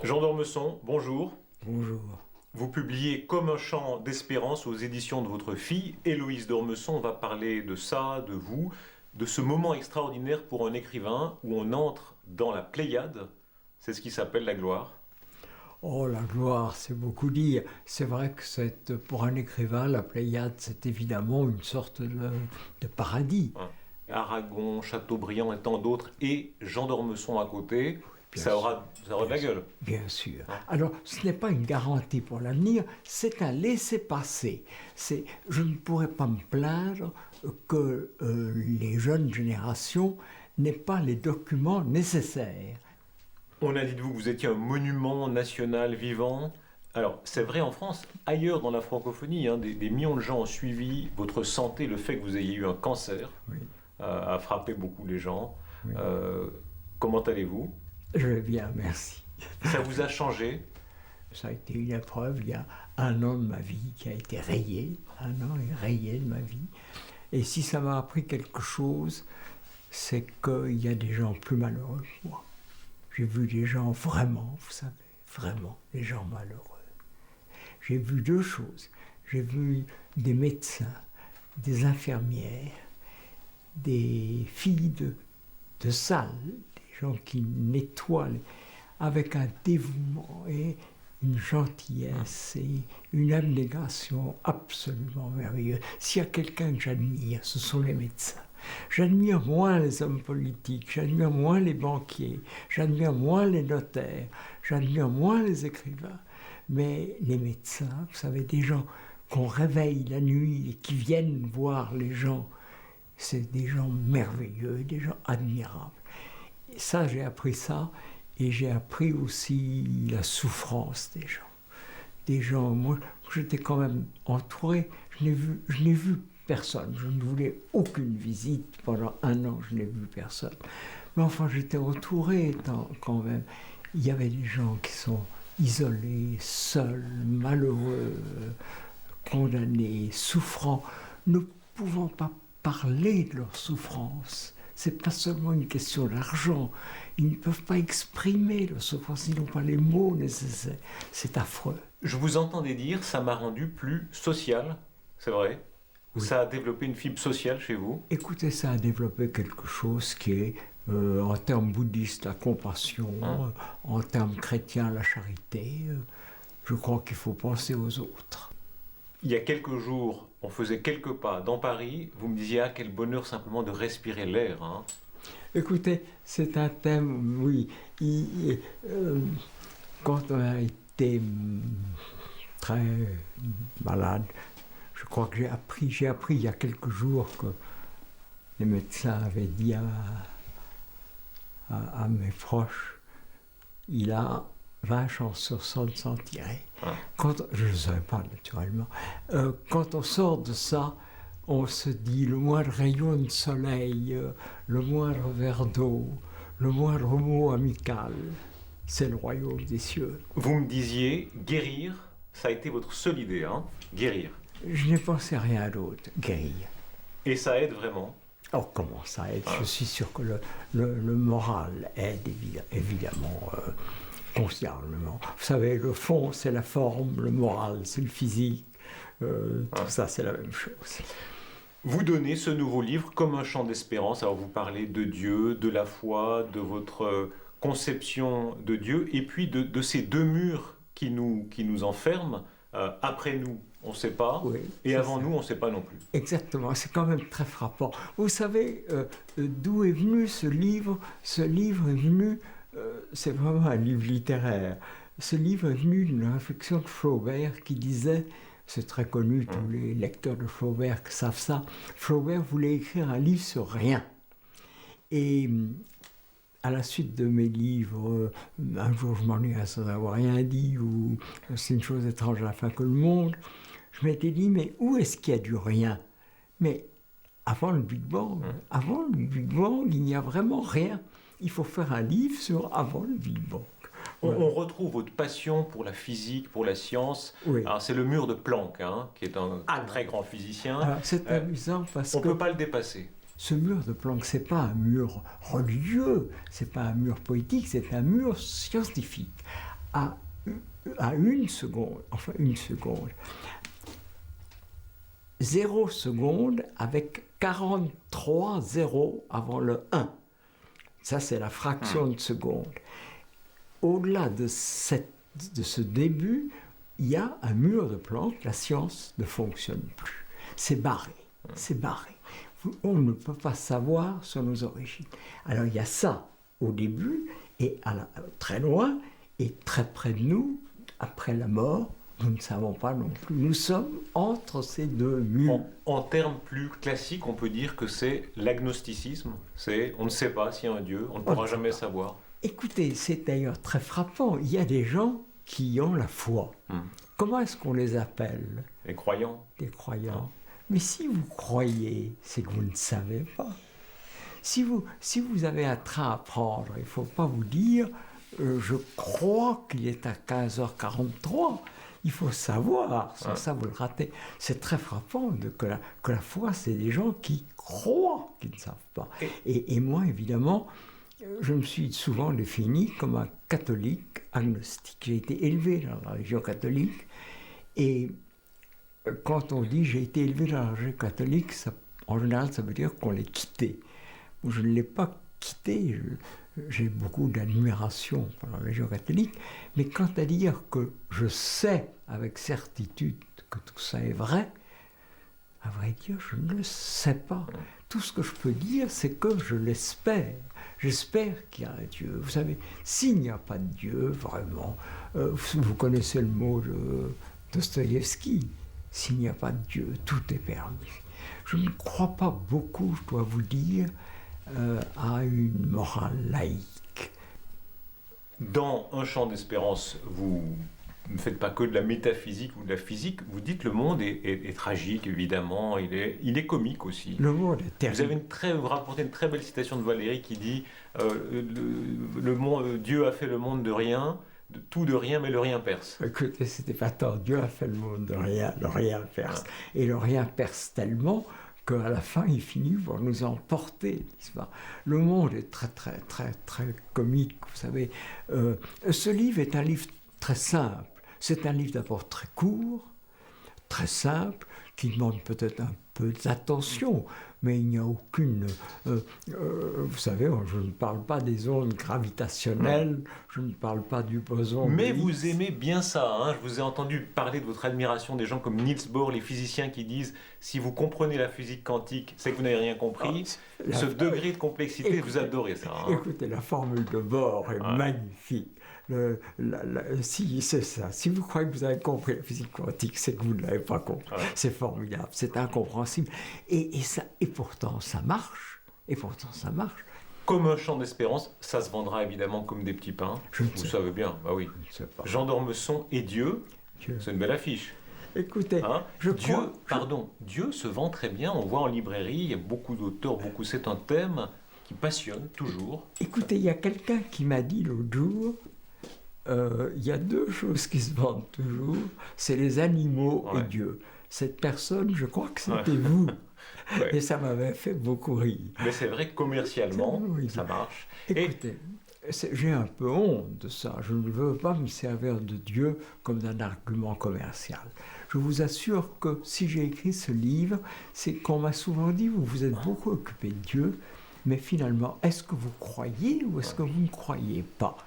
Jean d'Ormesson, bonjour. Bonjour. Vous publiez Comme un chant d'espérance aux éditions de votre fille. Héloïse d'Ormesson va parler de ça, de vous, de ce moment extraordinaire pour un écrivain où on entre dans la Pléiade. C'est ce qui s'appelle la gloire. Oh, la gloire, c'est beaucoup dire. C'est vrai que pour un écrivain, la Pléiade, c'est évidemment une sorte de paradis. Hein. Aragon, Chateaubriand et tant d'autres, et Jean d'Ormesson à côté, ça aura de la gueule. Bien sûr. Hein. Alors, ce n'est pas une garantie pour l'avenir, c'est un laisser-passer. Je ne pourrais pas me plaindre que les jeunes générations n'aient pas les documents nécessaires. On a dit de vous que vous étiez un monument national vivant. Alors, c'est vrai en France, ailleurs dans la francophonie, des millions de gens ont suivi votre santé, le fait que vous ayez eu un cancer, Oui. A frappé beaucoup les gens. Oui. Comment allez-vous? Je vais bien, merci. Ça vous a changé? Ça a été une épreuve. Il y a un an de ma vie qui a été rayé. Un an est rayé de ma vie. Et si ça m'a appris quelque chose, c'est qu'il y a des gens plus malheureux que moi. J'ai vu des gens vraiment, vous savez, vraiment, des gens malheureux. J'ai vu deux choses. J'ai vu des médecins, des infirmières, des filles de salle, des gens qui nettoient avec un dévouement et une gentillesse et une abnégation absolument merveilleuse. S'il y a quelqu'un que j'admire, ce sont les médecins. J'admire moins les hommes politiques, j'admire moins les banquiers, j'admire moins les notaires, j'admire moins les écrivains. Mais les médecins, vous savez, des gens qu'on réveille la nuit et qui viennent voir les gens, c'est des gens merveilleux, des gens admirables. Et ça, j'ai appris ça, et j'ai appris aussi la souffrance des gens. Des gens, moi, j'étais quand même entouré, je n'ai vu personne. Je ne voulais aucune visite. Pendant un an, je n'ai vu personne. Mais enfin, j'étais entouré quand même. Il y avait des gens qui sont isolés, seuls, malheureux, condamnés, souffrants, ne pouvant pas parler de leur souffrance. C'est pas seulement une question d'argent. Ils ne peuvent pas exprimer leur souffrance. Ils n'ont pas les mots nécessaires. C'est affreux. Je vous entendais dire, ça m'a rendu plus social, c'est vrai? Oui. Ça a développé une fibre sociale chez vous? Écoutez, ça a développé quelque chose qui est, en termes bouddhistes, la compassion, en termes chrétiens, la charité. Je crois qu'il faut penser aux autres. Il y a quelques jours, on faisait quelques pas dans Paris. Vous me disiez, ah, quel bonheur simplement de respirer l'air. Hein. Écoutez, c'est un thème, oui. Quand on a été très malade, je crois que j'ai appris il y a quelques jours que les médecins avaient dit à mes proches, il a 20 chances sur 100 de s'en tirer. Je ne le savais pas, naturellement. Quand on sort de ça, on se dit le moindre rayon de soleil, le moindre verre d'eau, le moindre mot amical, c'est le royaume des cieux. Vous me disiez, guérir, ça a été votre seule idée, hein? Guérir. Je n'ai pensé à rien d'autre, guérir. Et ça aide vraiment? Oh, comment ça aide? Je suis sûr que le moral aide évidemment considérablement. Vous savez, le fond, c'est la forme, le moral, c'est le physique. Tout ça, c'est la même chose. Vous donnez ce nouveau livre comme un chant d'espérance. Alors vous parlez de Dieu, de la foi, de votre conception de Dieu, et puis de ces deux murs qui nous enferment. Après nous, on ne sait pas, oui, et avant nous, on ne sait pas non plus. Exactement, c'est quand même très frappant. Vous savez d'où est venu ce livre? Ce livre est venu, c'est vraiment un livre littéraire. Ce livre est venu d'une réflexion de Flaubert qui disait, c'est très connu, tous les lecteurs de Flaubert qui savent ça, Flaubert voulait écrire un livre sur rien. Et à la suite de mes livres, un jour je m'ennuie sans avoir rien dit, ou c'est une chose étrange à la fin que le monde, je m'étais dit, mais où est-ce qu'il y a du rien? Mais avant le Big Bang, il n'y a vraiment rien. Il faut faire un livre sur avant le Big Bang. Voilà. On retrouve votre passion pour la physique, pour la science. Oui. Alors, c'est le mur de Planck, qui est un très grand physicien. Alors, c'est amusant parce on que... ne peut pas le dépasser. Ce mur de Planck, ce n'est pas un mur religieux, ce n'est pas un mur poétique, c'est un mur scientifique. à une seconde, enfin une seconde, 0 seconde avec 43 zéros avant le 1. Ça, c'est la fraction de seconde. Au-delà de ce début, il y a un mur de Planck, la science ne fonctionne plus. C'est barré, c'est barré. On ne peut pas savoir sur nos origines. Alors il y a ça au début, et très loin, et très près de nous, après la mort, nous ne savons pas non plus. Nous sommes entre ces deux murs. En termes plus classiques, on peut dire que c'est l'agnosticisme. C'est on ne sait pas s'il y a un Dieu, on ne pourra jamais savoir. Écoutez, c'est d'ailleurs très frappant. Il y a des gens qui ont la foi. Comment est-ce qu'on les appelle? Les croyants. Les croyants. Mais si vous croyez, c'est que vous ne savez pas. Si vous avez un train à prendre, il ne faut pas vous dire je crois qu'il est à 15h43. Il faut savoir, sans ça vous le ratez. C'est très frappant que la foi, c'est des gens qui croient qu'ils ne savent pas. Et moi, évidemment, je me suis souvent défini comme un catholique agnostique. J'ai été élevé dans la religion catholique, et quand on dit j'ai été élevé dans la religion catholique, en général, ça veut dire qu'on l'est quitté. Je ne l'ai pas quitté. J'ai beaucoup d'admiration pour la religion catholique, mais quant à dire que je sais avec certitude que tout ça est vrai, à vrai dire, je ne le sais pas. Tout ce que je peux dire, c'est que je l'espère. J'espère qu'il y a un Dieu. Vous savez, s'il n'y a pas de Dieu, vraiment, vous connaissez le mot de Dostoïevski, s'il n'y a pas de Dieu, tout est permis. Je ne crois pas beaucoup, je dois vous dire, à une morale laïque. Dans Un chant d'espérance, vous ne faites pas que de la métaphysique ou de la physique, vous dites le monde est tragique, évidemment, il est comique aussi. Le monde est terrible. Vous rapportez une très belle citation de Valéry qui dit Dieu a fait le monde de rien, tout de rien, mais le rien perce. Écoutez, c'était pas tant. Dieu a fait le monde de rien, le rien perce. Et le rien perce tellement qu'à la fin, il finit par nous emporter. Le monde est très, très, très, très comique, vous savez. Ce livre est un livre très simple. C'est un livre d'abord très court, très simple, qui demande peut-être un peu d'attention, mais il n'y a aucune... vous savez, je ne parle pas des ondes gravitationnelles, je ne parle pas du boson. Mais vous aimez bien ça, hein. Je vous ai entendu parler de votre admiration des gens comme Niels Bohr, les physiciens qui disent « si vous comprenez la physique quantique, c'est que vous n'avez rien compris ». Ce degré de complexité, écoutez, vous adorez ça. Hein. Écoutez, la formule de Bohr est magnifique. Si c'est ça, si vous croyez que vous avez compris la physique quantique, c'est que vous ne l'avez pas compris. C'est formidable, c'est incompréhensible. Et pourtant, ça marche. Et pourtant, ça marche. Comme Un chant d'espérance, ça se vendra évidemment comme des petits pains. Vous savez bien, bah oui. Jean d'Ormesson et Dieu, c'est une belle affiche. Écoutez, hein, Dieu se vend très bien. On voit en librairie, il y a beaucoup d'auteurs, c'est un thème qui passionne toujours. Écoutez, il y a quelqu'un qui m'a dit l'autre jour, il y a deux choses qui se vendent toujours, c'est les animaux et Dieu. Cette personne, je crois que c'était vous. Et ça m'avait fait beaucoup rire. Mais c'est vrai que commercialement, ça marche. Écoutez, j'ai un peu honte de ça. Je ne veux pas me servir de Dieu comme d'un argument commercial. Je vous assure que si j'ai écrit ce livre, c'est qu'on m'a souvent dit, vous vous êtes beaucoup occupé de Dieu, mais finalement, est-ce que vous croyez ou est-ce que vous ne croyez pas?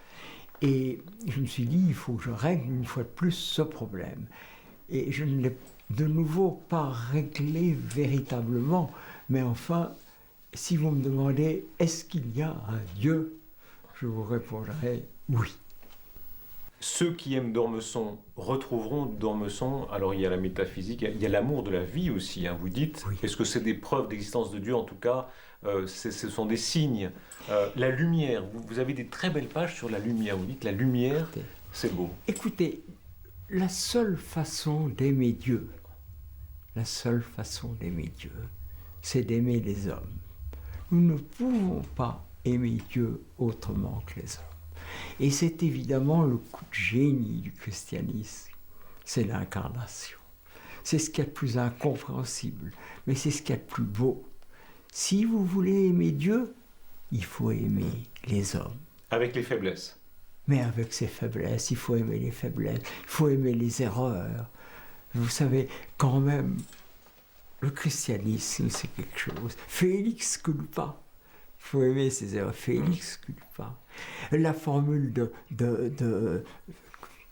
Et je me suis dit, il faut que je règle une fois de plus ce problème. Et je ne l'ai de nouveau pas réglé véritablement, mais enfin, si vous me demandez, est-ce qu'il y a un Dieu? Je vous répondrai oui. Ceux qui aiment D'Ormesson retrouveront D'Ormesson. Alors il y a la métaphysique, il y a l'amour de la vie aussi. Hein. Vous dites, est-ce que c'est des preuves d'existence de Dieu? En tout cas, ce sont des signes. La lumière, vous avez des très belles pages sur la lumière. Vous dites, la lumière, c'est beau. Écoutez, la seule façon d'aimer Dieu, c'est d'aimer les hommes. Nous ne pouvons pas aimer Dieu autrement que les hommes. Et c'est évidemment le coup de génie du christianisme, c'est l'incarnation. C'est ce qu'il y a de plus incompréhensible, mais c'est ce qu'il y a de plus beau. Si vous voulez aimer Dieu, il faut aimer les hommes. Avec les faiblesses. mais avec ses faiblesses. Il faut aimer les faiblesses, il faut aimer les erreurs. Vous savez, quand même, le christianisme, c'est quelque chose. Félix culpa. Il faut aimer ses erreurs. Félix culpa. La formule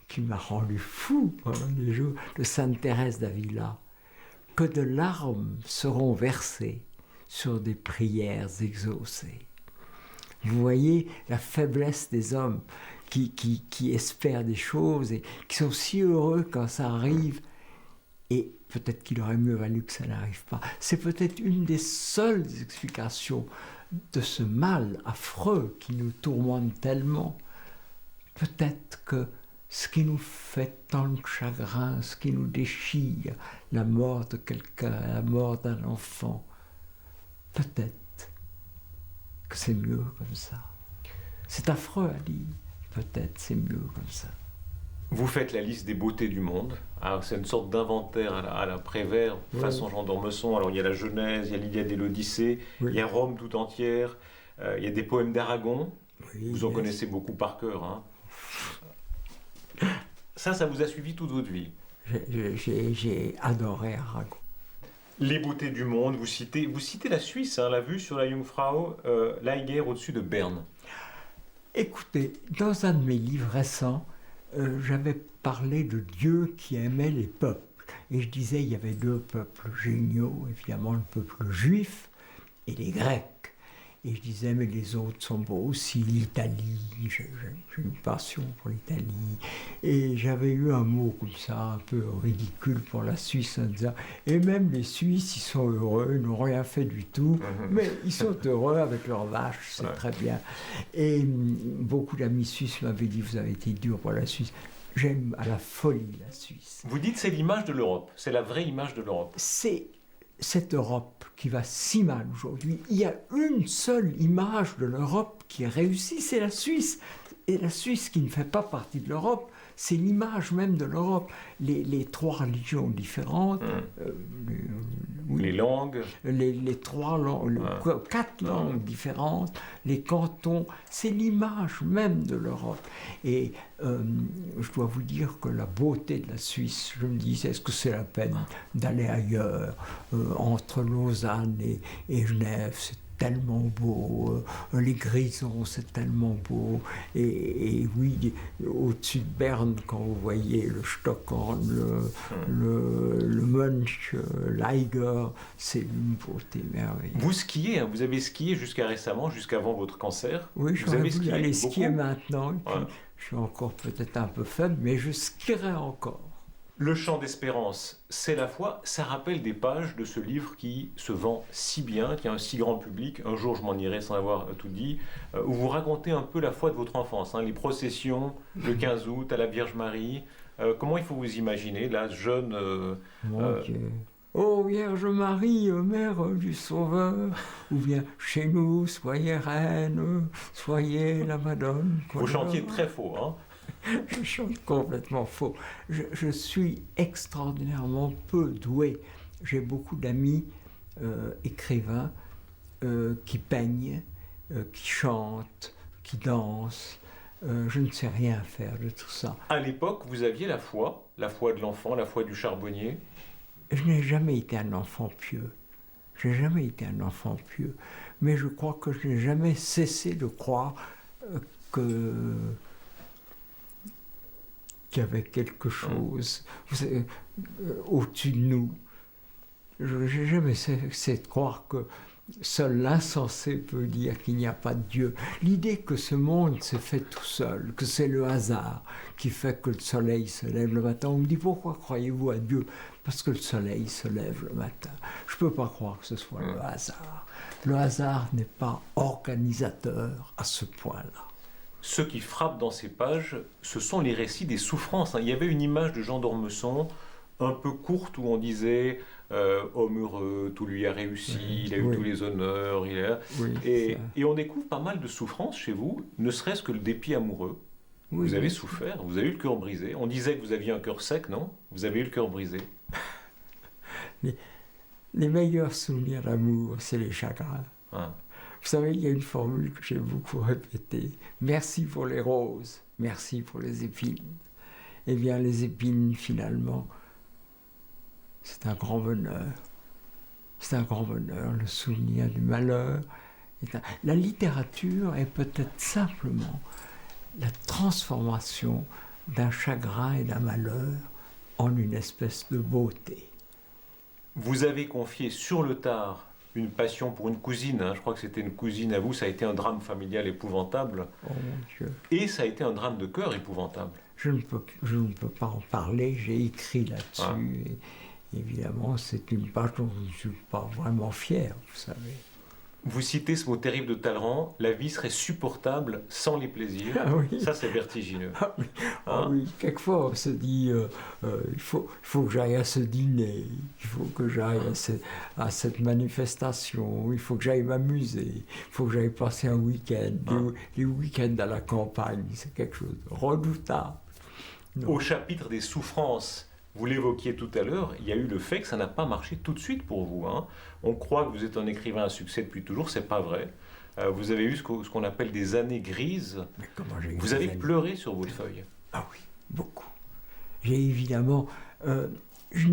qui m'a rendu fou pendant des jours de Sainte Thérèse d'Avila, que de larmes seront versées sur des prières exaucées. Vous voyez la faiblesse des hommes qui espèrent des choses et qui sont si heureux quand ça arrive, et peut-être qu'il aurait mieux valu que ça n'arrive pas. C'est peut-être une des seules explications de ce mal affreux qui nous tourmente tellement. Peut-être que ce qui nous fait tant de chagrin, ce qui nous déchire, la mort de quelqu'un, la mort d'un enfant, peut-être que c'est mieux comme ça. C'est affreux à dire, peut-être c'est mieux comme ça. Vous faites la liste des beautés du monde. Alors, c'est une sorte d'inventaire à la Prévert, façon Jean d'Ormesson. Alors il y a la Genèse, il y a l'Iliade et l'Odyssée, il y a Rome tout entière, il y a des poèmes d'Aragon. Vous en connaissez beaucoup par cœur. Hein. Ça vous a suivi toute votre vie. J'ai adoré Aragon. Les beautés du monde, vous citez la Suisse, hein, la vue sur la Jungfrau Liger au-dessus de Berne. Écoutez, dans un de mes livres récents, j'avais parlé de Dieu qui aimait les peuples. Et je disais il y avait deux peuples géniaux, évidemment le peuple juif et les Grecs. Et je disais, mais les autres sont beaux aussi, l'Italie, j'ai une passion pour l'Italie. Et j'avais eu un mot comme ça, un peu ridicule pour la Suisse, en disant, et même les Suisses, ils sont heureux, ils n'ont rien fait du tout, mais ils sont heureux avec leurs vaches, c'est très bien. Et beaucoup d'amis suisses m'avaient dit, vous avez été dur pour la Suisse. J'aime à la folie la Suisse. Vous dites, c'est l'image de l'Europe, c'est la vraie image de l'Europe. C'est cette Europe qui va si mal aujourd'hui. Il y a une seule image de l'Europe qui est réussie, c'est la Suisse. Et la Suisse qui ne fait pas partie de l'Europe, c'est l'image même de l'Europe. Les trois religions différentes, les langues, les trois langues, quatre langues différentes, les cantons, c'est l'image même de l'Europe. Et je dois vous dire que la beauté de la Suisse, je me disais, est-ce que c'est la peine d'aller ailleurs, entre Lausanne et Genève, c'est tellement beau, les Grisons, c'est tellement beau, et oui, au-dessus de Berne, quand vous voyez le Stockhorn, le Mönch, l'Eiger, c'est une beauté merveilleuse. Vous skiez, hein, vous avez skié jusqu'à récemment, jusqu'avant votre cancer. Oui, je vais aller skier beaucoup. maintenant, et puis je suis encore peut-être un peu faible, mais je skierai encore. Le chant d'espérance, c'est la foi. Ça rappelle des pages de ce livre qui se vend si bien, qui a un si grand public. Un jour, je m'en irai sans avoir tout dit, où vous racontez un peu la foi de votre enfance, hein, les processions, le 15 août à la Vierge Marie. Comment il faut vous imaginer, là, jeune... Mon Dieu. Ô Vierge Marie, Mère du Sauveur, ou bien chez nous, soyez reine, soyez la Madone. Vous chantiez très faux, hein? Je chante complètement faux. Je suis extraordinairement peu doué. J'ai beaucoup d'amis écrivains qui peignent, qui chantent, qui dansent. Je ne sais rien faire de tout ça. À l'époque, vous aviez la foi de l'enfant, la foi du charbonnier. Je n'ai jamais été un enfant pieux. J'ai jamais été un enfant pieux. Mais je crois que je n'ai jamais cessé de croire qu'il y avait quelque chose au-dessus de nous. Je n'ai jamais cessé de croire que seul l'insensé peut dire qu'il n'y a pas de Dieu. L'idée que ce monde s'est fait tout seul, que c'est le hasard qui fait que le soleil se lève le matin. On me dit, pourquoi croyez-vous à Dieu? Parce que le soleil se lève le matin. Je ne peux pas croire que ce soit le hasard. Le hasard n'est pas organisateur à ce point-là. Ce qui frappe dans ces pages, ce sont les récits des souffrances. Il y avait une image de Jean d'Ormesson, un peu courte, où on disait homme heureux, tout lui a réussi, il a eu tous les honneurs. Et on découvre pas mal de souffrances chez vous, ne serait-ce que le dépit amoureux. Vous avez souffert, vous avez eu le cœur brisé. On disait que vous aviez un cœur sec, non? Vous avez eu le cœur brisé. Les meilleurs souvenirs d'amour, c'est les chagrins. Vous savez, il y a une formule que j'ai beaucoup répétée. Merci pour les roses, merci pour les épines. Eh bien, les épines, finalement, c'est un grand bonheur. C'est un grand bonheur, le souvenir du malheur. La littérature est peut-être simplement la transformation d'un chagrin et d'un malheur en une espèce de beauté. Vous avez confié sur le tard une passion pour une cousine, hein. Je crois que c'était une cousine à vous, ça a été un drame familial épouvantable. Oh mon Dieu. Et ça a été un drame de cœur épouvantable. Je ne peux pas en parler, j'ai écrit là-dessus. Ah. Et évidemment, c'est une page dont je ne suis pas vraiment fier, vous savez. Vous citez ce mot terrible de Talleyrand, la vie serait supportable sans les plaisirs. Ah oui. Ça, c'est vertigineux. Ah oui, ah Hein? oui. Quelquefois on se dit il faut que j'aille à ce dîner, il faut que j'aille à cette manifestation, il faut que j'aille m'amuser, il faut que j'aille passer un week-end. Les week-ends à la campagne, c'est quelque chose de redoutable. Non. Au chapitre des souffrances, vous l'évoquiez tout à l'heure, il y a eu le fait que ça n'a pas marché tout de suite pour vous. Hein. On croit que vous êtes un écrivain à succès depuis toujours, c'est pas vrai. Vous avez eu ce qu'on appelle des années grises. Mais comment j'ai eu Vous des avez années- pleuré sur votre feuille. Ah oui, beaucoup. J'ai évidemment... je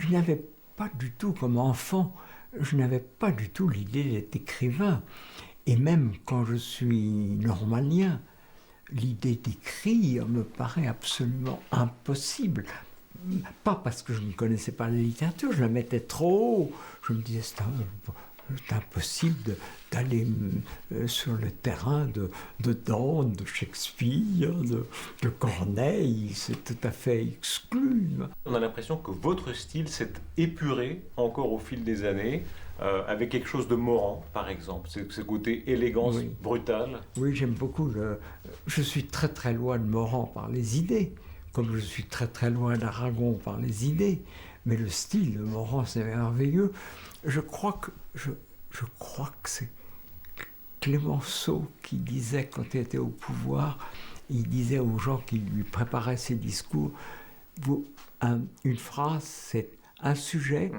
n'avais pas du tout, comme enfant, je n'avais pas du tout l'idée d'être écrivain. Et même quand je suis normalien, l'idée d'écrire me paraît absolument impossible. Pas parce que je ne connaissais pas la littérature, je la mettais trop haut. Je me disais, c'est impossible d'aller sur le terrain de Dante, de Shakespeare, de Corneille, c'est tout à fait exclu. On a l'impression que votre style s'est épuré encore au fil des années, avec quelque chose de Morand, par exemple. Ce côté élégance Oui. brutale. Oui, j'aime beaucoup. Je suis très très loin de Morand par les idées, comme je suis très très loin d'Aragon par les idées. Mais le style de Morand, c'est merveilleux. Je crois que c'est Clémenceau qui disait, quand il était au pouvoir, il disait aux gens qui lui préparaient ses discours, une phrase, c'est un sujet,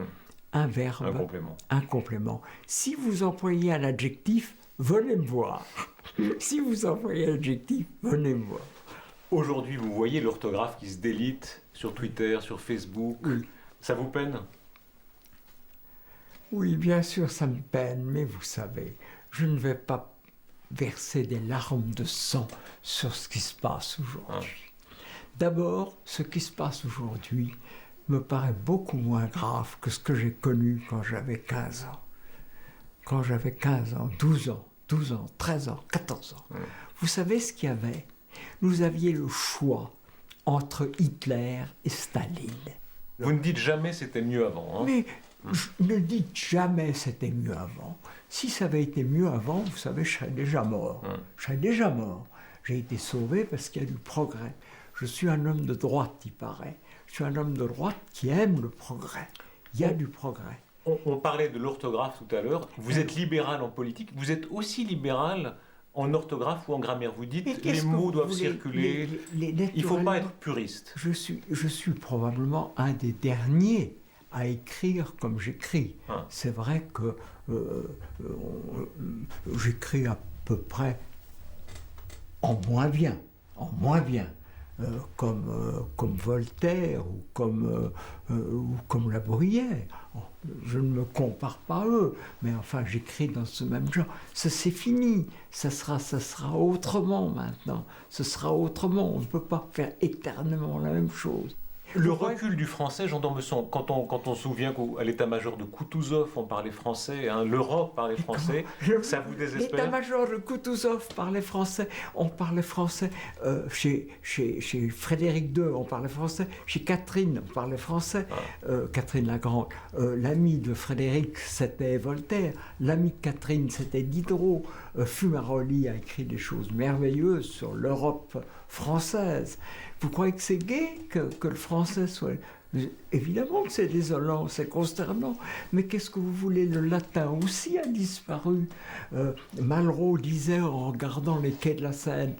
un verbe, Un complément. un complément. Si vous employez un adjectif, venez me voir. Si vous employez un adjectif, venez me voir. Aujourd'hui, vous voyez l'orthographe qui se délite sur Twitter, sur Facebook. Oui. Ça vous peine? Oui, bien sûr, ça me peine, mais vous savez, je ne vais pas verser des larmes de sang sur ce qui se passe aujourd'hui. D'abord, ce qui se passe aujourd'hui me paraît beaucoup moins grave que ce que j'ai connu quand j'avais 15 ans. Quand j'avais 15 ans, 12 ans, 13 ans, 14 ans. Vous savez ce qu'il y avait? Vous aviez le choix entre Hitler et Staline. Vous ne dites jamais c'était mieux avant. Hein. Mais ne dites jamais c'était mieux avant. Si ça avait été mieux avant, vous savez, je serais déjà mort. Je serais déjà mort. J'ai été sauvé parce qu'il y a du progrès. Je suis un homme de droite, il paraît. Je suis un homme de droite qui aime le progrès. Il y a du progrès. On parlait de l'orthographe tout à l'heure. Vous êtes libéral en politique. Vous êtes aussi libéral en orthographe ou en grammaire. Vous dites les mots doivent circuler. Il ne faut pas être puriste. Je suis probablement un des derniers à écrire comme j'écris. C'est vrai que j'écris à peu près en moins bien, comme Voltaire ou comme La Bruyère. Je ne me compare pas à eux, mais enfin j'écris dans ce même genre. Ça c'est fini, ça sera autrement maintenant, ce sera autrement, on ne peut pas faire éternellement la même chose. Le recul du français, Jean d'Ormesson, quand on se souvient qu'à l'état-major de Koutouzov, on parlait français, hein, l'Europe parlait français, ça vous désespère? L'état-major de Koutouzov parlait français, on parlait français chez Frédéric II, on parlait français, chez Catherine, on parlait français, Catherine la Grande. L'ami de Frédéric, c'était Voltaire, l'ami de Catherine, c'était Diderot. Fumaroli a écrit des choses merveilleuses sur l'Europe française. Vous croyez que c'est gai que le français soit... Évidemment que c'est désolant, c'est consternant, mais qu'est-ce que vous voulez? Le latin aussi a disparu. Malraux disait en regardant les quais de la Seine,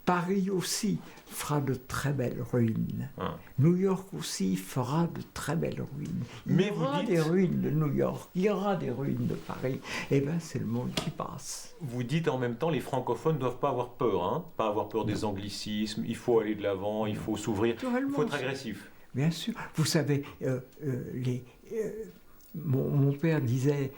Paris aussi fera de très belles ruines. Hein. New York aussi fera de très belles ruines. Il Mais y vous aura dites- des ruines de New York, il y aura des ruines de Paris. Eh bien, c'est le monde qui passe. Vous dites en même temps, les francophones ne doivent pas avoir peur, hein, pas avoir peur des anglicismes, il faut aller de l'avant, il faut s'ouvrir, il Naturellement, faut être agressif. bien sûr. Vous savez, mon père disait,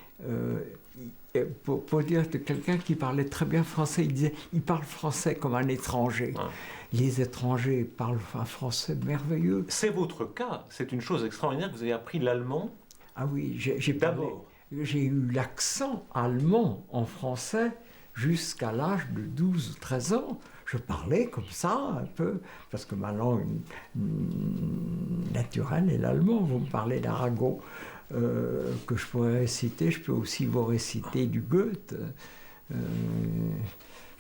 pour dire de quelqu'un qui parlait très bien français, il disait, il parle français comme un étranger. Hein. Les étrangers parlent un français merveilleux. C'est votre cas, c'est une chose extraordinaire que vous avez appris l'allemand Ah oui, j'ai parlé. d'abord. J'ai eu l'accent allemand en français jusqu'à l'âge de 12 ou 13 ans. Je parlais comme ça un peu, parce que ma langue naturelle est l'allemand. Vous me parlez d'Arago, que je pourrais réciter. Je peux aussi vous réciter du Goethe.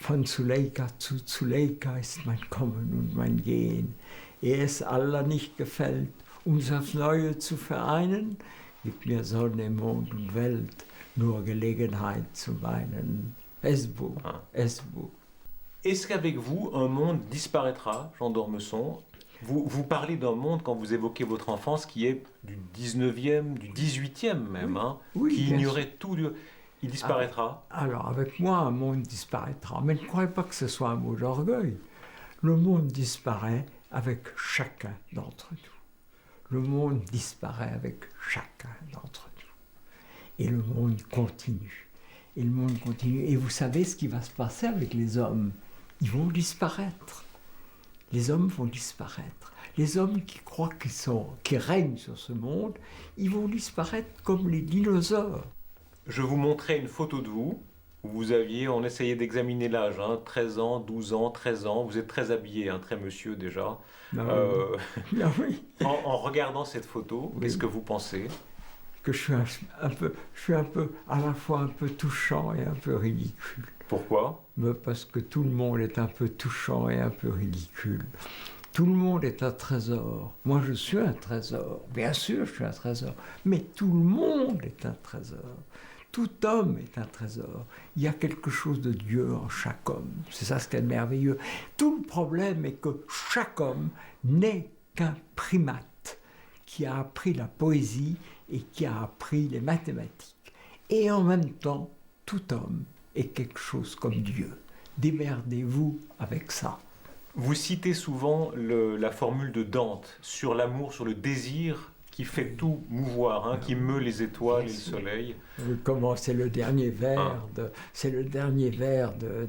Von Zuleika zu Zuleika ist mein Kommen und mein Gehen. Ehe es Allah nicht gefällt, uns aufs Neue zu vereinen, gibt mir Sonne, Mond und Welt nur Gelegenheit zu weinen. Est-ce beau, Ah. est-ce beau. Est-ce qu'avec vous, un monde disparaîtra, Jean d'Ormesson? Vous parlez d'un monde, quand vous évoquez votre enfance, qui est du 19e, du 18e même, hein, Oui, qui bien ignorait tout. Il disparaîtra. Alors, avec moi, un monde disparaîtra. Mais ne croyez pas que ce soit un mot d'orgueil. Le monde disparaît avec chacun d'entre nous. Le monde disparaît avec chacun d'entre nous. Et le monde continue. Et le monde continue. Et vous savez ce qui va se passer avec les hommes? Ils vont disparaître. Les hommes vont disparaître. Les hommes qui croient qu'ils règnent sur ce monde, ils vont disparaître comme les dinosaures. Je vous montrais une photo de vous, où vous aviez, on essayait d'examiner l'âge, hein, 13 ans, 12 ans, 13 ans, vous êtes très habillé, hein, très monsieur déjà. Ah Euh, oui. Ah oui. en regardant cette photo, Oui. qu'est-ce que vous pensez? Que je suis un peu, à la fois un peu touchant et un peu ridicule. Pourquoi? Mais parce que tout le monde est un peu touchant et un peu ridicule. Tout le monde est un trésor. Moi, je suis un trésor. Bien sûr, je suis un trésor. Mais tout le monde est un trésor. Tout homme est un trésor. Il y a quelque chose de Dieu en chaque homme. C'est ça ce qui est merveilleux. Tout le problème est que chaque homme n'est qu'un primate qui a appris la poésie et qui a appris les mathématiques. Et en même temps, tout homme est quelque chose comme Dieu. Démerdez-vous avec ça. Vous citez souvent la formule de Dante sur l'amour, sur le désir qui fait tout mouvoir, hein, qui meut les étoiles et le soleil. Comment c'est le dernier vers c'est le dernier vers de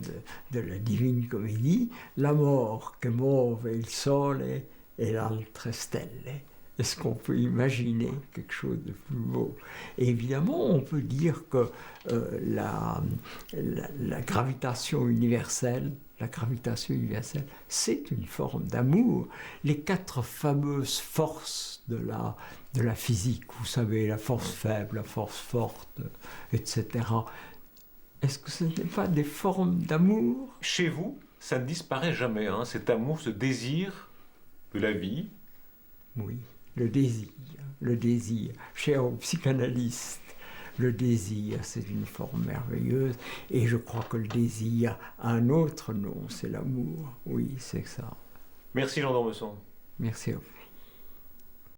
la Divine Comédie. L'amor che muove il sole e l'altre stelle. Est-ce qu'on peut imaginer quelque chose de plus beau? Et évidemment, on peut dire que la gravitation universelle, c'est une forme d'amour. Les 4 fameuses forces de la physique, vous savez, la force faible, la force forte, etc. Est-ce que ce n'est pas des formes d'amour? Chez vous, ça ne disparaît jamais, hein, cet amour, ce désir de la vie. Oui, le désir, cher aux psychanalystes. Le désir, c'est une forme merveilleuse, et je crois que le désir a un autre nom, c'est l'amour. Oui, c'est ça. Merci Jean d'Ormesson. Merci à vous.